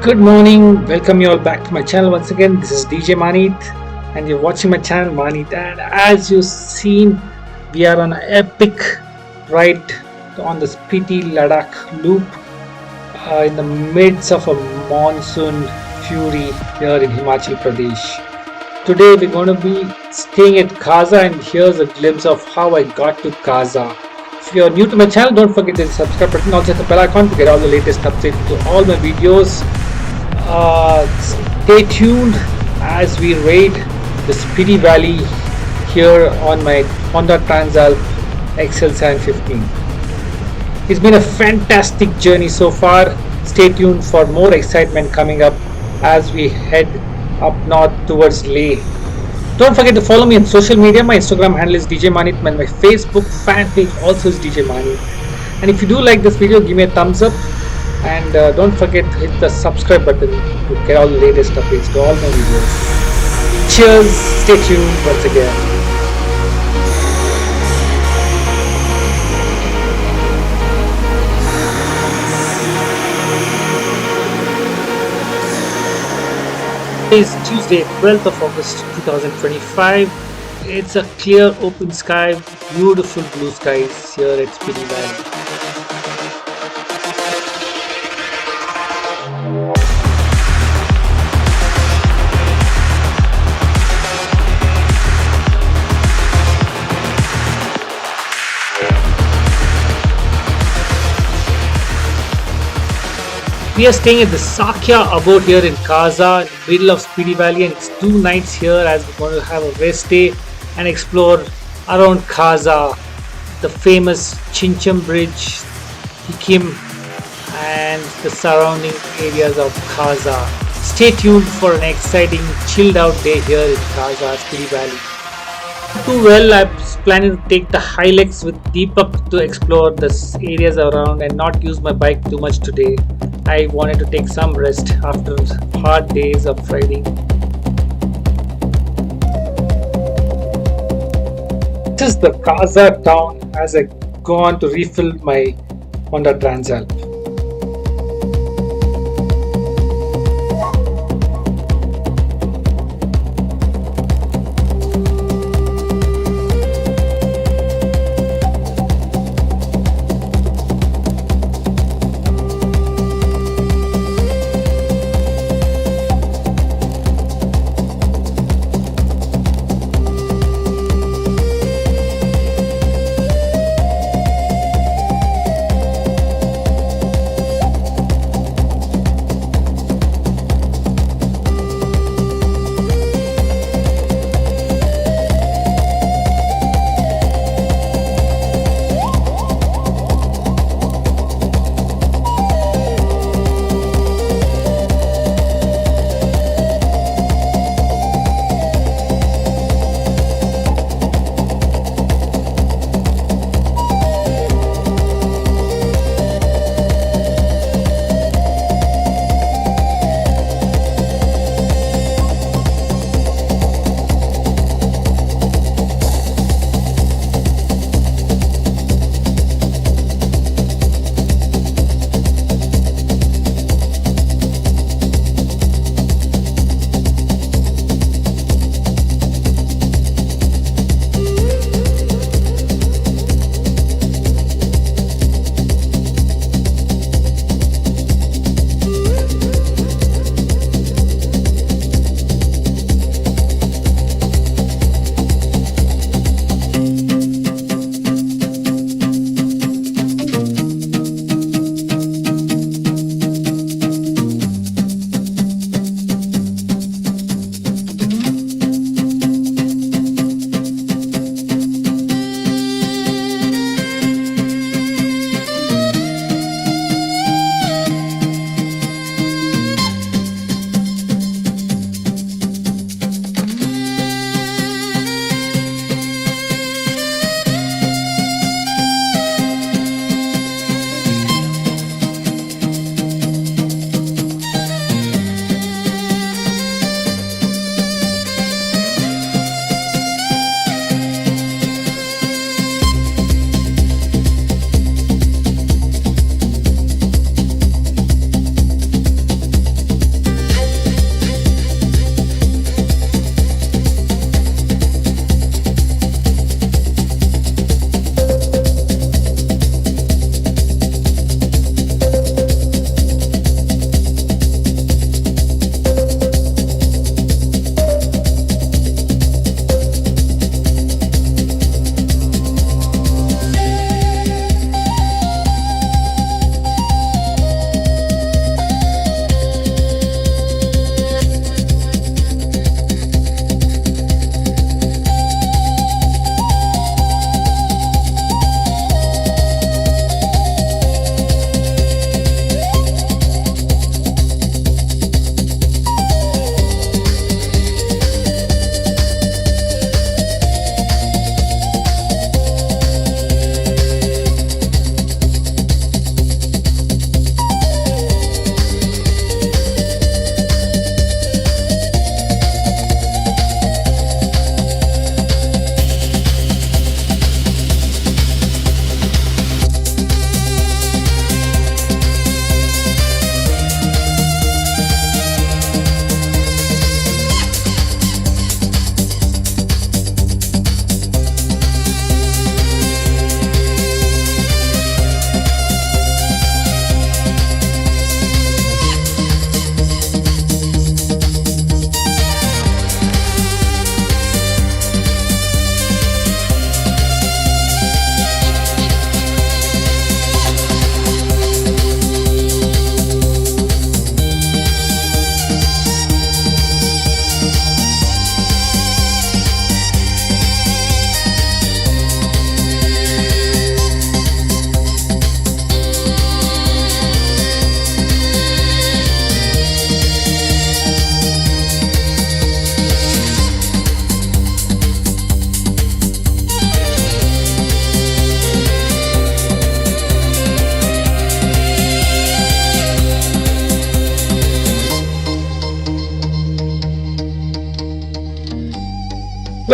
Good morning, welcome you all back to my channel once again. This is Djmahaneet and you're watching my channel Maneet, and as you've seen, we are on an epic ride on the SPITI Ladakh Loop in the midst of a monsoon fury here in Himachal Pradesh. Today we're going to be staying at Kaza, and here's a glimpse of how I got to Kaza. If you're new to my channel, don't forget to subscribe button, also hit the bell icon to get all the latest updates to all my videos. Stay tuned as we raid the SPITI Valley here on my Honda Transalp XL750. It's been a fantastic journey so far. Stay tuned for more excitement coming up as we head up north towards LaThe. Don't forget to follow me on social media. My Instagram handle is Djmahaneet and my Facebook fan page also is Djmahaneet. And if you do like this video, give me a thumbs up. And don't forget to hit the subscribe button to get all the latest updates to all my videos. Cheers, stay tuned once again. Today is Tuesday, 12th of August 2025. It's a clear open sky, beautiful blue skies here at SPITI Valley. We are staying at the Sakya abode here in Kaza, in the middle of SPITI Valley, and it's 2 nights here as we're going to have a rest day and explore around Kaza, the famous Chincham Bridge, Chicham, and the surrounding areas of Kaza. Stay tuned for an exciting chilled out day here in Kaza, SPITI Valley. Too well, I'm planning to take the Hilux with Deepak to explore the areas around and not use my bike too much today. I wanted to take some rest after hard days of riding. This is the Kaza town as I go on to refill my Honda Transalp.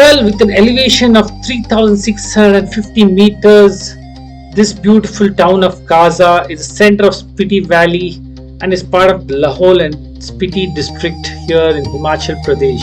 Well, with an elevation of 3,650 meters, this beautiful town of Kaza is the center of Spiti Valley and is part of the Lahore and Spiti district here in Himachal Pradesh.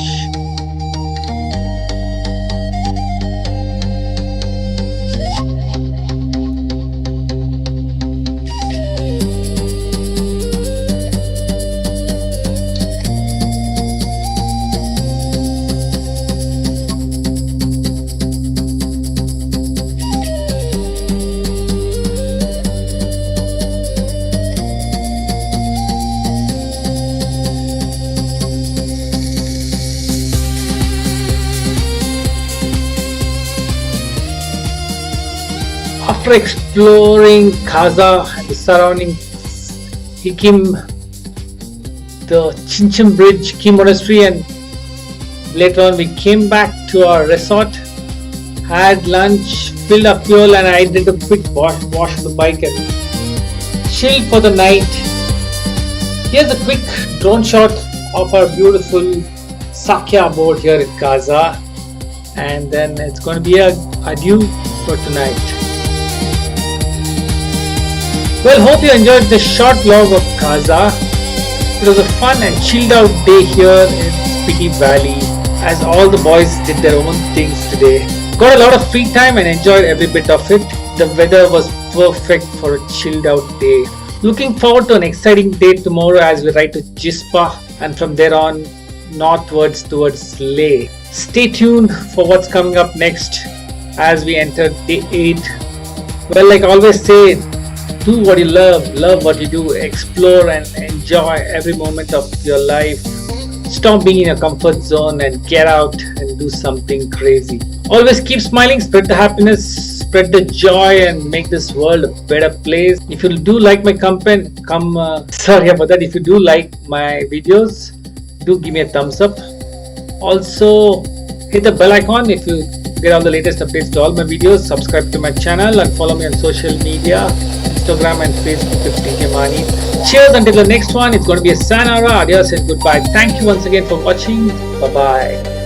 After exploring Kaza and the surroundings, he came the Chincham Bridge, Key Monastery, and later on we came back to our resort, had lunch, filled up fuel, and I did a quick wash of the bike and chilled for the night. Here's a quick drone shot of our beautiful Sakya boat here at Kaza, and then it's going to be a adieu for tonight. Well, hope you enjoyed this short vlog of Kaza. It was a fun and chilled out day here in Spiti Valley as all the boys did their own things today. Got a lot of free time and enjoyed every bit of it. The weather was perfect for a chilled out day. Looking forward to an exciting day tomorrow as we ride to Jispa and from there on northwards towards LaThe. Stay tuned for what's coming up next as we enter day 8. Well, like I always say, do what you love what you do, explore and enjoy every moment of your life. Stop being in your comfort zone and get out and do something crazy. Always keep smiling, spread the happiness, spread the joy and make this world a better place. If you do like my content, if you do like my videos, do give me a thumbs up. Also hit the bell icon if you get all the latest updates to all my videos. Subscribe to my channel and follow me on social media, Instagram and Facebook with Djmahaneet. Cheers until the next one. It's going to be a sayonara, adios and goodbye. Thank you once again for watching. Bye bye.